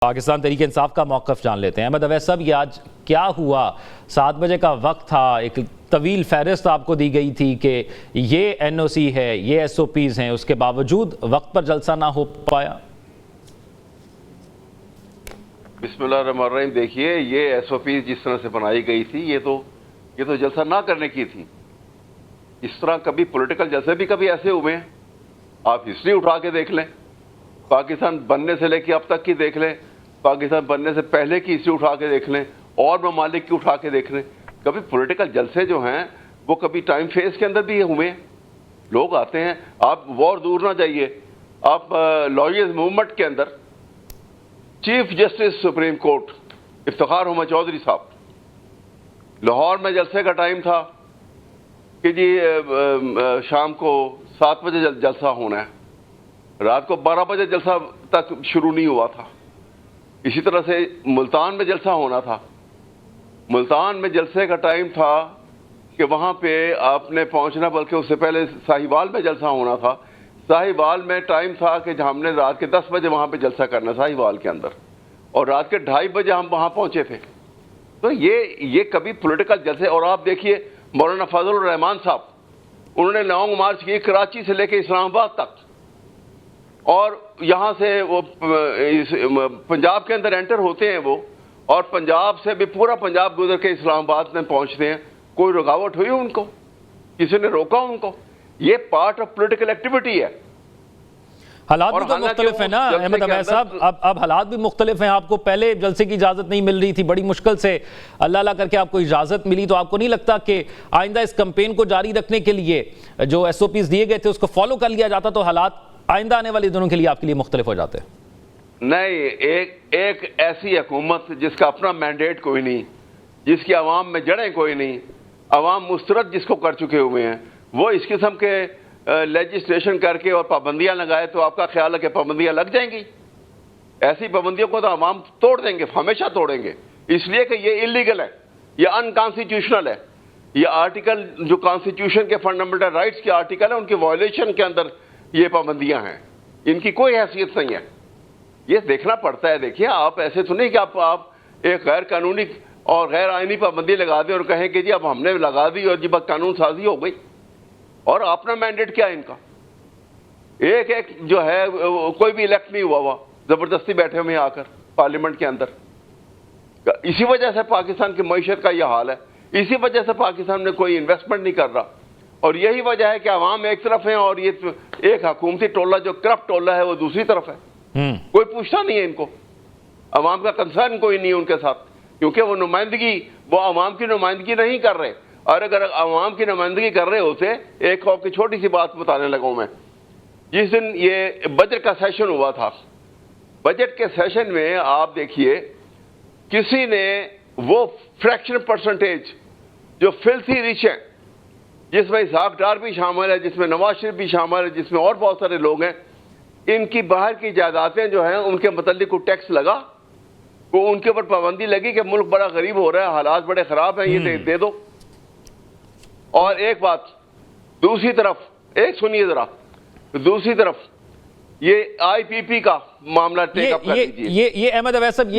پاکستان تحریک انصاف کا موقف جان لیتے ہیں۔ احمد اویس صاحب، یہ آج کیا ہوا؟ 7 بجے کا وقت تھا، ایک طویل فہرست آپ کو دی گئی تھی کہ یہ این او سی ہے، یہ ایس او پیز ہیں، اس کے باوجود وقت پر جلسہ نہ ہو پایا۔ بسم اللہ الرحمن الرحیم۔ دیکھیے، یہ ایس او پیز جس طرح سے بنائی گئی تھی، یہ تو جلسہ نہ کرنے کی تھی۔ اس طرح کبھی پولیٹیکل جلسے بھی کبھی ایسے ہوئے ہیں، آپ ہسٹری اٹھا کے دیکھ لیں، پاکستان بننے سے لے کے اب تک کی دیکھ لیں، پاکستان بننے سے پہلے کی ہسٹری اٹھا کے دیکھ لیں، اور ممالک کی اٹھا کے دیکھ لیں، کبھی پولیٹیکل جلسے جو ہیں وہ کبھی ٹائم فیز کے اندر بھی ہوئے ہیں۔ لوگ آتے ہیں، آپ وار دور نہ جائیے، آپ لائرز موومنٹ کے اندر chief justice supreme court Iftikhar Ahmed Chaudhry sahib, Lahore میں جلسے کا ٹائم تھا کہ جی شام کو 7 بجے جلسہ ہونا ہے، رات کو 12 بجے جلسہ تک شروع نہیں ہوا تھا۔ اسی طرح سے ملتان میں جلسہ ہونا تھا، ملتان میں جلسے کا ٹائم تھا کہ وہاں پہ آپ نے پہنچنا، بلکہ اس سے پہلے ساہیوال میں جلسہ ہونا تھا۔ ساہیوال میں ٹائم تھا کہ ہم نے رات کے 10 بجے وہاں پہ جلسہ کرنا ساہیوال کے اندر، اور رات کے 2:30 بجے ہم وہاں پہنچے تھے۔ تو یہ کبھی پولیٹیکل جلسے، اور آپ دیکھیے مولانا فضل الرحمان صاحب، انہوں نے لانگ مارچ کی کراچی سے لے کے اسلام آباد تک، اور یہاں سے وہ پنجاب کے اندر انٹر ہوتے ہیں وہ، اور پنجاب سے بھی پورا پنجاب گزر کے اسلام آباد میں پہنچتے ہیں۔ کوئی رکاوٹ ہوئی ان کو؟ کسی نے روکا ان کو؟ یہ پارٹ آف پولیٹیکل ایکٹیویٹی ہے۔ حالات بھی تو مختلف ہیں نا احمد اویس صاحب، اب حالات بھی مختلف ہیں۔ آپ کو پہلے جلسے کی اجازت نہیں مل رہی تھی، بڑی مشکل سے اللہ کر کے آپ کو اجازت ملی، تو آپ کو نہیں لگتا کہ آئندہ اس کمپین کو جاری رکھنے کے لیے جو ایس او پیز دیے گئے تھے اس کو فالو کر لیا جاتا تو حالات آئندہ آنے والے دنوں کے لیے آپ کے لیے مختلف ہو جاتے؟ نہیں، ایک ایسی حکومت جس کا اپنا مینڈیٹ کوئی نہیں، جس کی عوام میں جڑیں کوئی نہیں، عوام مسترد جس کو کر چکے ہوئے ہیں، وہ اس قسم کے لیجسلیشن کر کے اور پابندیاں لگائے تو آپ کا خیال ہے کہ پابندیاں لگ جائیں گی؟ ایسی پابندیوں کو تو عوام توڑ دیں گے، ہمیشہ توڑیں گے، اس لیے کہ یہ انلیگل ہے، یہ انکانسٹیٹیوشنل ہے۔ یہ آرٹیکل جو کانسٹیٹیوشن کے فنڈامنٹل رائٹس کے آرٹیکل ہیں، ان کی وائلیشن کے اندر یہ پابندیاں ہیں، ان کی کوئی حیثیت نہیں ہے۔ یہ دیکھنا پڑتا ہے۔ دیکھیے، آپ ایسے تو نہیں کہ آپ ایک غیر قانونی اور غیر آئینی پابندی لگا دیں اور کہیں کہ جی اب ہم نے لگا دی اور جی بس قانون سازی ہو گئی، اور اپنا مینڈیٹ کیا ہے ان کا؟ ایک جو ہے کوئی بھی الیکٹ نہیں ہوا ہوا، زبردستی بیٹھے ہوئے آ کر پارلیمنٹ کے اندر۔ اسی وجہ سے پاکستان کی معیشت کا یہ حال ہے، اسی وجہ سے پاکستان میں کوئی انویسٹمنٹ نہیں کر رہا، اور یہی وجہ ہے کہ عوام ایک طرف ہیں اور یہ ایک حکومتی ٹولہ جو کرپٹ ٹولہ ہے وہ دوسری طرف ہے۔ کوئی پوچھتا نہیں ہے ان کو، عوام کا کنسرن کوئی نہیں ہے ان کے ساتھ، کیونکہ وہ عوام کی نمائندگی نہیں کر رہے۔ اور اگر عوام کی نمائندگی کر رہے ہوتے، ایک خوف کی چھوٹی سی بات بتانے لگا ہوں میں۔ جس دن یہ بجٹ کا سیشن ہوا تھا، بجٹ کے سیشن میں آپ دیکھیے کسی نے وہ فریکشن پرسنٹیج جو فلتھی ریچ ہے، جس میں اسحاق ڈار بھی شامل ہے، جس میں نواز شریف بھی شامل ہے، جس میں اور بہت سارے لوگ ہیں، ان کی باہر کی جائیدادیں جو ہیں ان کے متعلق کو ٹیکس لگا، وہ ان کے اوپر پابندی لگی کہ ملک بڑا غریب ہو رہا ہے، حالات بڑے خراب ہیں، یہ دے دو۔ اور ایک بات دوسری طرف، ایک سنیے ذرا، دوسری طرف یہ آئی پی پی کا معاملہ ٹیک اپ کر لیجیے۔ یہ احمد اویس صاحب،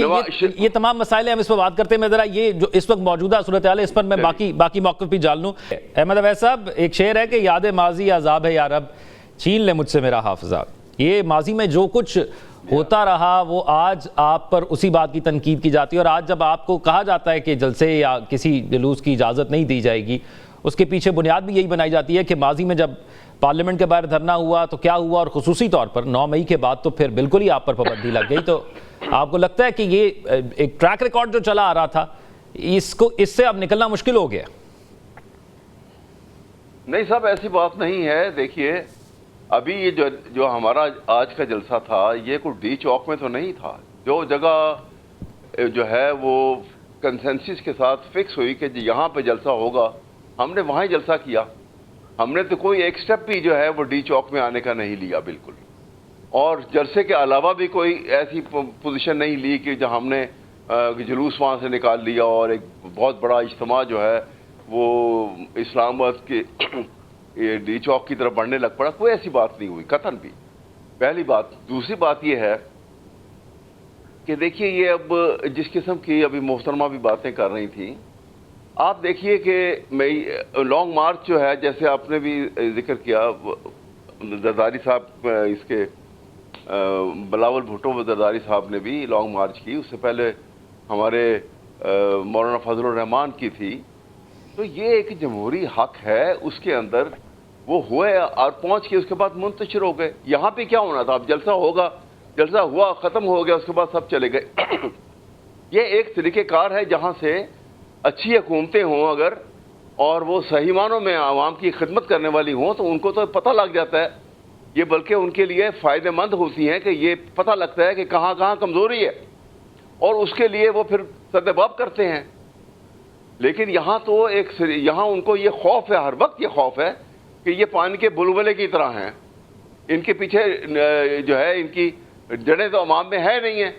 یہ تمام مسائل ہیں، ہم اس پر بات کرتے ہیں۔ میں ذرا یہ جو اس وقت موجودہ صورتحال ہے اس پر میں باقی موقف بھی جان لوں۔ احمد اویس صاحب، ایک شعر ہے کہ یاد ماضی عذاب ہے یا رب، چھین لے مجھ سے میرا حافظہ۔ یہ ماضی میں جو کچھ ہوتا رہا وہ آج آپ پر اسی بات کی تنقید کی جاتی ہے، اور آج جب آپ کو کہا جاتا ہے کہ جلسے یا کسی جلوس کی اجازت نہیں دی جائے گی، اس کے پیچھے بنیاد بھی یہی بنائی جاتی ہے کہ ماضی میں جب پارلیمنٹ کے باہر دھرنا ہوا تو کیا ہوا، اور خصوصی طور پر 9 مئی کے بعد تو پھر بالکل ہی آپ پر پابندی لگ گئی۔ تو آپ کو لگتا ہے کہ یہ ایک ٹریک ریکارڈ جو چلا آ رہا تھا، اس سے اب نکلنا مشکل ہو گیا؟ نہیں صاحب، ایسی بات نہیں ہے۔ دیکھیے، ابھی یہ جو ہمارا آج کا جلسہ تھا، یہ کوئی ڈی چوک میں تو نہیں تھا۔ جو جگہ جو ہے وہ کنسنسس کے ساتھ فکس ہوئی کہ یہاں پہ جلسہ ہوگا، ہم نے وہاں ہی جلسہ کیا۔ ہم نے تو کوئی ایک سٹیپ بھی جو ہے وہ ڈی چوک میں آنے کا نہیں لیا بالکل، اور جلسے کے علاوہ بھی کوئی ایسی پوزیشن نہیں لی کہ جہاں ہم نے جلوس وہاں سے نکال لیا اور ایک بہت بڑا اجتماع جو ہے وہ اسلام آباد کے ڈی چوک کی طرف بڑھنے لگ پڑا۔ کوئی ایسی بات نہیں ہوئی قطعاً بھی، پہلی بات۔ دوسری بات یہ ہے کہ دیکھیے یہ اب جس قسم کی ابھی محترمہ بھی باتیں کر رہی تھیں، آپ دیکھیے کہ میں لانگ مارچ جو ہے، جیسے آپ نے بھی ذکر کیا، زرداری صاحب اس کے بلاول بھٹو زرداری صاحب نے بھی لانگ مارچ کی، اس سے پہلے ہمارے مولانا فضل الرحمان کی تھی. تو یہ ایک جمہوری حق ہے، اس کے اندر وہ ہوئے اور پہنچ کے اس کے بعد منتشر ہو گئے. یہاں پہ کیا ہونا تھا؟ اب جلسہ ہوگا، جلسہ ہوا، ختم ہو گیا، اس کے بعد سب چلے گئے. یہ ایک طریقہ کار ہے جہاں سے اچھی حکومتیں ہوں اگر، اور وہ صحیح معنوں میں عوام کی خدمت کرنے والی ہوں، تو ان کو تو پتہ لگ جاتا ہے. یہ بلکہ ان کے لیے فائدہ مند ہوتی ہیں کہ یہ پتہ لگتا ہے کہ کہاں کہاں کمزوری ہے، اور اس کے لیے وہ پھر سدباب کرتے ہیں. لیکن یہاں تو یہاں ان کو یہ خوف ہے، ہر وقت یہ خوف ہے کہ یہ پانی کے بلبلے کی طرح ہیں. ان کے پیچھے جو ہے ان کی جڑیں تو عوام میں ہے نہیں ہیں،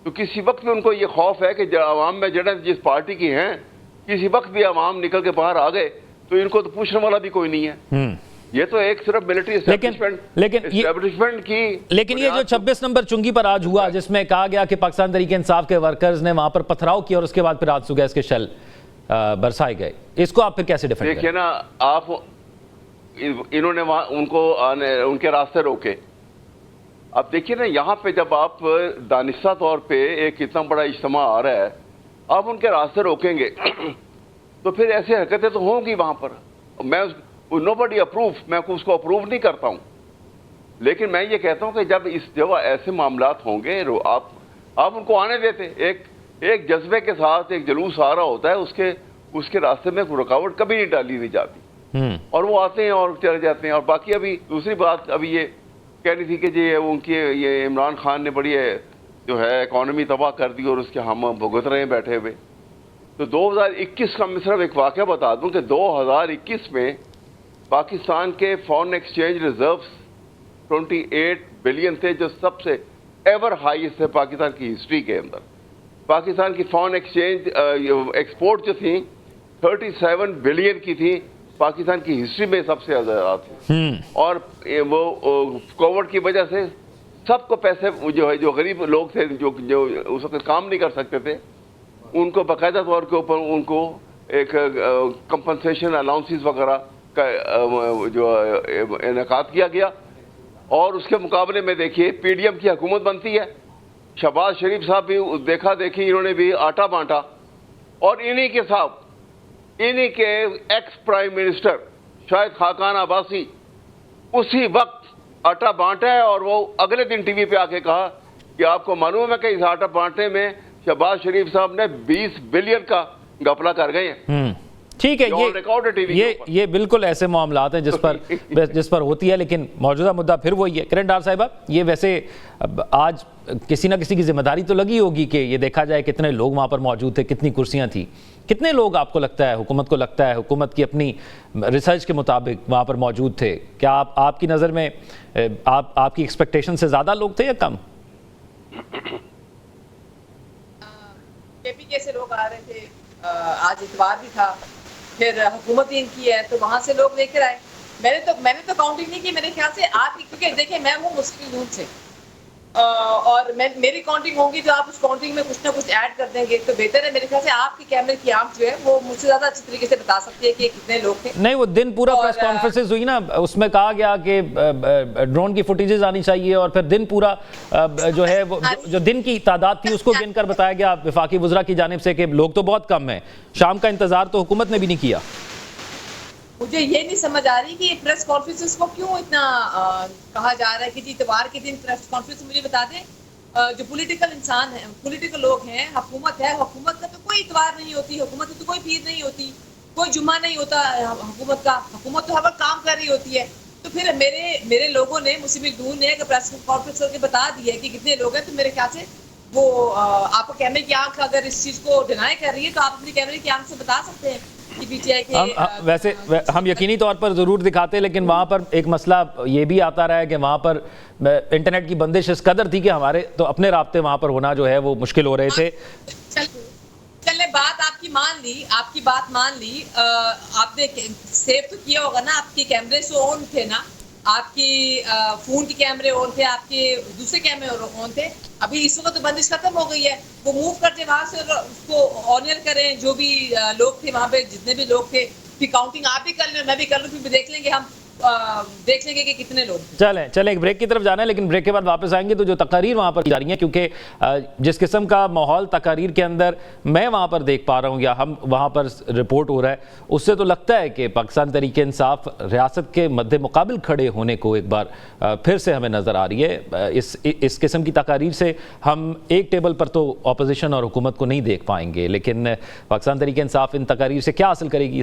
تو کسی وقت بھی ان کو یہ خوف ہے کہ عوام میں جڑیں جس پارٹی کی ہیں، کسی وقت بھی عوام نکل کے باہر آ گئے تو ان کو تو پوچھنے والا بھی کوئی نہیں ہے. یہ تو ایک صرف ملٹری اسٹیبلشمنٹ کی. لیکن یہ جو 26 نمبر چنگی پر آج ہوا، جس میں کہا گیا کہ پاکستان تحریک انصاف کے ورکرز نے وہاں پر پتھراؤ کیا اور اس کے بعد پھر آنسو گیس کے شل برسائے گئے، اس کو آپ پھر کیسے ڈیفینڈ کریں؟ دیکھیں نا آپ، انہوں نے ان کو ان کے راستے روکے. اب دیکھیے نا یہاں پہ جب آپ دانستہ طور پہ ایک اتنا بڑا اجتماع آ رہا ہے، آپ ان کے راستے روکیں گے تو پھر ایسی حرکتیں تو ہوں گی وہاں پر. میں نو بڈی اپروو، میں اس کو اپروو نہیں کرتا ہوں، لیکن میں یہ کہتا ہوں کہ جب ایسے معاملات ہوں گے، آپ ان کو آنے دیتے. ایک جذبے کے ساتھ ایک جلوس آ رہا ہوتا ہے، اس کے راستے میں کوئی رکاوٹ کبھی نہیں ڈالی نہیں جاتی، اور وہ آتے ہیں اور چلے جاتے ہیں. اور باقی ابھی دوسری بات ابھی یہ کہنی تھی کہ جی ان کی یہ عمران خان نے بڑی جو ہے اکانومی تباہ کر دی اور اس کے ہم بھگت رہے ہیں بیٹھے ہوئے. تو 2021 کا میں صرف ایک واقعہ بتا دوں کہ 2021 میں پاکستان کے فارن ایکسچینج ریزروز 28 بلین تھے، جو سب سے ایور ہائیسٹ ہے پاکستان کی ہسٹری کے اندر. پاکستان کی فارن ایکسچینج ایکسپورٹ جو تھیں 37 بلین کی تھی، پاکستان کی ہسٹری میں سب سے زیادہ تھی. اور وہ کووڈ کی وجہ سے سب کو پیسے جو غریب لوگ تھے جو اس وقت کام نہیں کر سکتے تھے، ان کو باقاعدہ طور کے اوپر ان کو ایک کمپنسیشن الاؤنسز وغیرہ کا جو انعقاد کیا گیا. اور اس کے مقابلے میں دیکھیے پی ڈی ایم کی حکومت بنتی ہے، شہباز شریف صاحب بھی دیکھا دیکھی انہوں نے بھی آٹا بانٹا، اور انہی کے ساتھ انہی کے ex prime minister Shahid Khaqan Abbasi اسی وقت آٹا بانٹا ہے، اور وہ اگلے دن ٹی وی پہ آ کے کہا کہ آپ کو معلوم ہے کہ اس آٹا بانٹنے میں شہباز شریف صاحب نے 20 بلین کا گھپلا کر گئے ہیں. ٹھیک ہے، یہ بالکل ایسے معاملات ہیں جس پر ہوتی ہے، لیکن موجودہ مدعا پھر وہی ہے. کرن ڈار صاحبہ، یہ ویسے آج کسی نہ کسی کی ذمہ داری تو لگی ہوگی کہ یہ دیکھا جائے کتنے لوگ وہاں پر موجود تھے، کتنی کرسیاں تھیں، کتنے لوگ آپ کو لگتا ہے، حکومت کو لگتا ہے، حکومت کی اپنی ریسرچ کے مطابق وہاں پر موجود تھے؟ کیا آپ کی نظر میں آپ کی ایکسپیکٹیشن سے زیادہ لوگ تھے یا کم؟ KPK سے لوگ آ رہے تھے، آج اتوار بھی تھا، پھر حکومت ان کی ہے تو وہاں سے لوگ لے کر آئے. میں نے تو کاؤنٹنگ نہیں کی، میرے خیال سے آپ، کیونکہ دیکھیں میں ہوں مسلم لیگ سے، اور میری کاؤنٹنگ ہوگی تو آپ اس کاؤنٹنگ میں کچھ نہ کچھ ایڈ کر دیں گے تو بہتر ہے. میرے خیال سے آپ کی کیمرے کی آنکھ جو ہے وہ مجھ سے زیادہ اچھی طریقے سے بتا سکتی ہے کہ کتنے لوگ تھے. نہیں، وہ دن پورا پریس کانفرنسز ہوئی نا، اس میں کہا گیا کہ ڈرون کی فوٹیجز آنی چاہیے، اور پھر دن پورا جو ہے جو دن کی تعداد تھی اس کو گن کر بتایا گیا وفاقی وزراء کی جانب سے کہ لوگ تو بہت کم ہیں. شام کا انتظار تو حکومت نے بھی نہیں کیا. مجھے یہ نہیں سمجھ آ رہی کہ پریس کانفرنسز کو کیوں اتنا کہا جا رہا ہے کہ جی اتوار کے دن پریس کانفرنس. مجھے بتا دیں جو پولیٹیکل انسان ہیں، پولیٹیکل لوگ ہیں، حکومت ہے، حکومت کا تو کوئی اتوار نہیں ہوتی، حکومت کی تو کوئی پیر نہیں ہوتی، کوئی جمعہ نہیں ہوتا حکومت کا. حکومت تو ہر وقت کام کر رہی ہوتی ہے. تو پھر میرے لوگوں نے، مسلم لیگ نون نے اگر پریس کانفرنس کر کے بتا دی ہے کہ کتنے لوگ ہیں، تو میرے خیال سے وہ آپ کو کیمرے کی آنکھ اگر اس چیز کو ڈینائی کر رہی ہے تو آپ اپنی کیمرے کی آنکھ سے بتا سکتے ہیں. ویسے ہم یقینی طور پر ضرور دکھاتے، لیکن وہاں پر ایک مسئلہ یہ بھی آتا رہا ہے کہ وہاں پر انٹرنیٹ کی بندش اس قدر تھی کہ ہمارے تو اپنے رابطے وہاں پر ہونا جو ہے وہ مشکل ہو رہے تھے. چلے بات آپ کی بات مان لی. آپ نے سیو تو کیا ہوگا نا، آپ کے کیمرے سے آن تھے نا، آپ کے فون کے کیمرے آن تھے, آپ کے دوسرے کیمرے آن تھے. ابھی اس وقت تو بندش ختم ہو گئی ہے, وہ موو کرتے وہاں سے اور اس کو آنر کریں جو بھی لوگ تھے وہاں پہ, جتنے بھی لوگ تھے. پھر کاؤنٹنگ آپ بھی کر لیں, میں بھی کر لوں, پھر دیکھ لیں گے ہم دیکھ لیں گے کہ کتنے لوگ. چلیں ایک بریک کی طرف جانا ہے, لیکن بریک کے بعد واپس آئیں گے. تو جو تقاریر وہاں پر کی جا رہی ہیں, کیونکہ جس قسم کا ماحول تقاریر کے اندر میں وہاں پر دیکھ پا رہا ہوں یا ہم وہاں پر رپورٹ ہو رہا ہے, اس سے تو لگتا ہے کہ پاکستان تحریک انصاف ریاست کے مد مقابل کھڑے ہونے کو ایک بار پھر سے ہمیں نظر آ رہی ہے. اس قسم کی تقاریر سے ہم ایک ٹیبل پر تو اپوزیشن اور حکومت کو نہیں دیکھ پائیں گے, لیکن پاکستان تحریک انصاف ان تقاریر سے کیا حاصل کرے گی